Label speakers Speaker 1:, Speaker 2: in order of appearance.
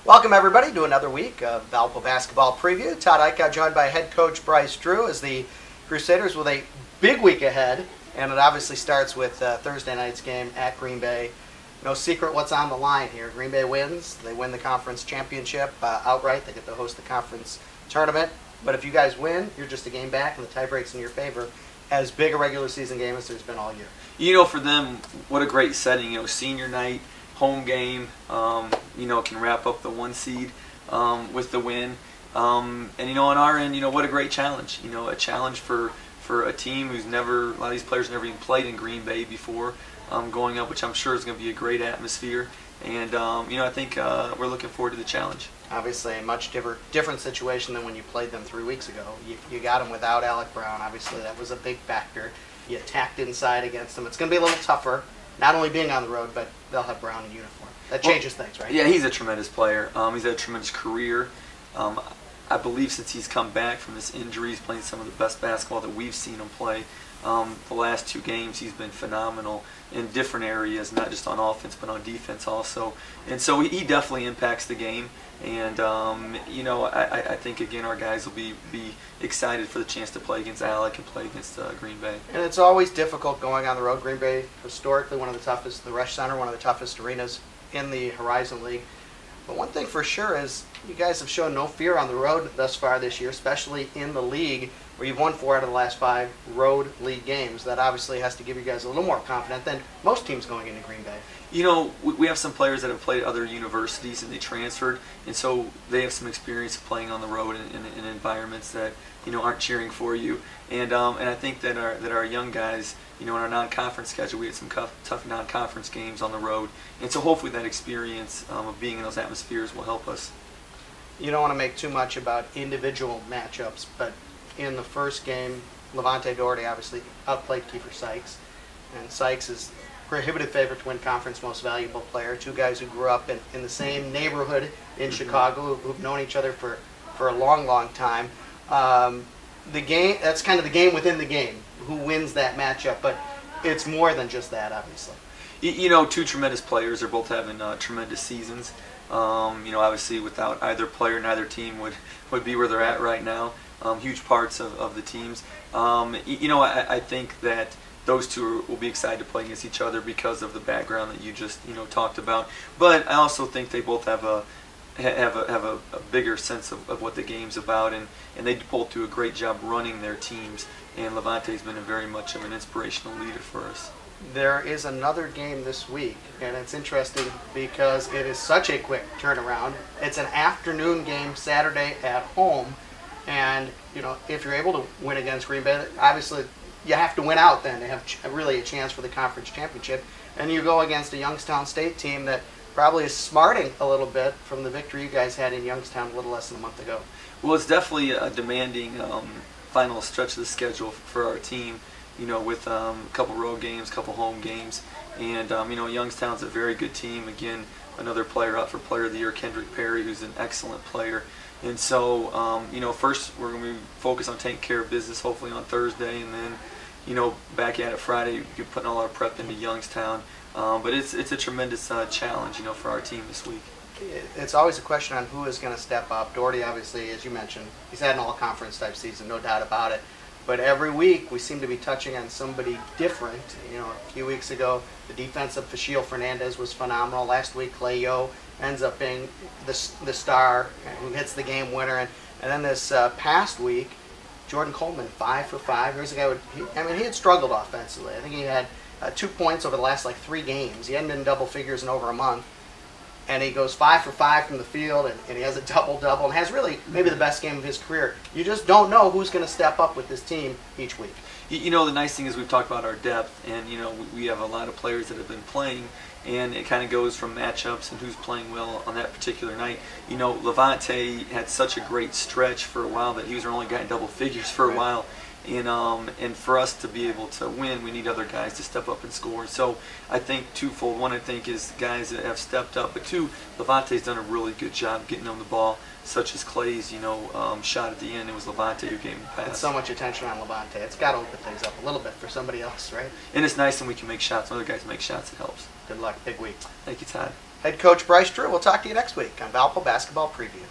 Speaker 1: Welcome everybody to another week of Valpo Basketball Preview. Todd Ickow joined by head coach Bryce Drew as the Crusaders with a big week ahead, and it obviously starts with Thursday night's game at Green Bay. No secret what's on the line here. Green Bay wins, they win the conference championship outright. They get to host the conference tournament. But if you guys win, you're just a game back and the tie breaks in your favor. As big a regular season game as there's been all year.
Speaker 2: You know, for them, what a great setting. You know, senior night, home game, can wrap up the 1 seed with the win. And, on our end, what a great challenge. A challenge for a team who's never, a lot of these players never even played in Green Bay before going up, which I'm sure is going to be a great atmosphere. And, I think we're looking forward to the challenge.
Speaker 1: Obviously, a much different situation than when you played them 3 weeks ago. You got them without Alec Brown. Obviously, that was a big factor. You attacked inside against them. It's going to be a little tougher, not only being on the road, but they'll have Brown in uniform. That changes things, right?
Speaker 2: Yeah, he's a tremendous player. He's had a tremendous career. I believe since he's come back from this injury, he's playing some of the best basketball that we've seen him play. The last 2 games, he's been phenomenal in different areas, not just on offense, but on defense also. And so he definitely impacts the game. And, I think, again, our guys will be excited for the chance to play against Alec and play against Green Bay.
Speaker 1: And it's always difficult going on the road. Green Bay, historically, one of the toughest, the Resch Center, one of the toughest arenas in the Horizon League. But one thing for sure is you guys have shown no fear on the road thus far this year, especially in the league where you've won 4 out of the last 5 road league games. That obviously has to give you guys a little more confident than most teams going into Green Bay.
Speaker 2: We have some players that have played at other universities and they transferred, and so they have some experience playing on the road in environments that aren't cheering for you. And I think that our young guys, in our non-conference schedule, we had some tough non-conference games on the road, and so hopefully that experience of being in those atmospheres will help us.
Speaker 1: You don't want to make too much about individual matchups, but in the first game, Levante Doherty obviously outplayed Kiefer Sykes, and Sykes is prohibitive favorite to win conference most valuable player. 2 guys who grew up in the same neighborhood in Chicago, who've known each other for a long time. The game, that's kind of the game within the game, who wins that matchup, but it's more than just that, obviously.
Speaker 2: 2 tremendous players. They're both having tremendous seasons. Obviously without either player, neither team would be where they're at right now. Huge parts of the teams. I think that those 2 will be excited to play against each other because of the background that you just talked about. But I also think they both have a bigger sense of what the game's about, and they both do a great job running their teams. And Levante's been very much of an inspirational leader for us.
Speaker 1: There is another game this week, and it's interesting because it is such a quick turnaround. It's an afternoon game Saturday at home, and if you're able to win against Green Bay, obviously you have to win out then to have really a chance for the conference championship. And you go against a Youngstown State team that probably is smarting a little bit from the victory you guys had in Youngstown a little less than a month ago.
Speaker 2: Well, it's definitely a demanding final stretch of the schedule for our team, with a couple road games, couple home games. And, Youngstown's a very good team. Again, another player up for Player of the Year, Kendrick Perry, who's an excellent player. And so, first we're going to focus on taking care of business, hopefully on Thursday, and then, back at it Friday, you're putting all our prep into Youngstown. But it's a tremendous challenge, for our team this week.
Speaker 1: It's always a question on who is going to step up. Doherty, obviously, as you mentioned, he's had an all-conference type season, no doubt about it. But every week we seem to be touching on somebody different. A few weeks ago, the defense of Fashil Fernandez was phenomenal. Last week, Clay Yo ends up being the star who hits the game winner. And then this past week, Jordan Coleman, 5 for 5. Here's a guy he had struggled offensively. I think he had 2 points over the last 3 games. He hadn't been in double figures in over a month. And he goes 5 for 5 from the field, and he has a double-double, and has really maybe the best game of his career. You just don't know who's going to step up with this team each week.
Speaker 2: The nice thing is we've talked about our depth, and we have a lot of players that have been playing, and it kind of goes from matchups and who's playing well on that particular night. Levante had such a great stretch for a while that he was our only guy in double figures for a while. And for us to be able to win, we need other guys to step up and score. So I think twofold. One, I think, is guys that have stepped up. But 2, Levante's done a really good job getting them the ball, such as Clay's, shot at the end. It was Levante who gave him the pass.
Speaker 1: It's so much attention on Levante. It's got to open things up a little bit for somebody else, right?
Speaker 2: And it's nice when we can make shots. When other guys make shots, it helps.
Speaker 1: Good luck. Big week.
Speaker 2: Thank you, Todd.
Speaker 1: head coach Bryce Drew. We'll talk to you next week on Valpo Basketball Preview.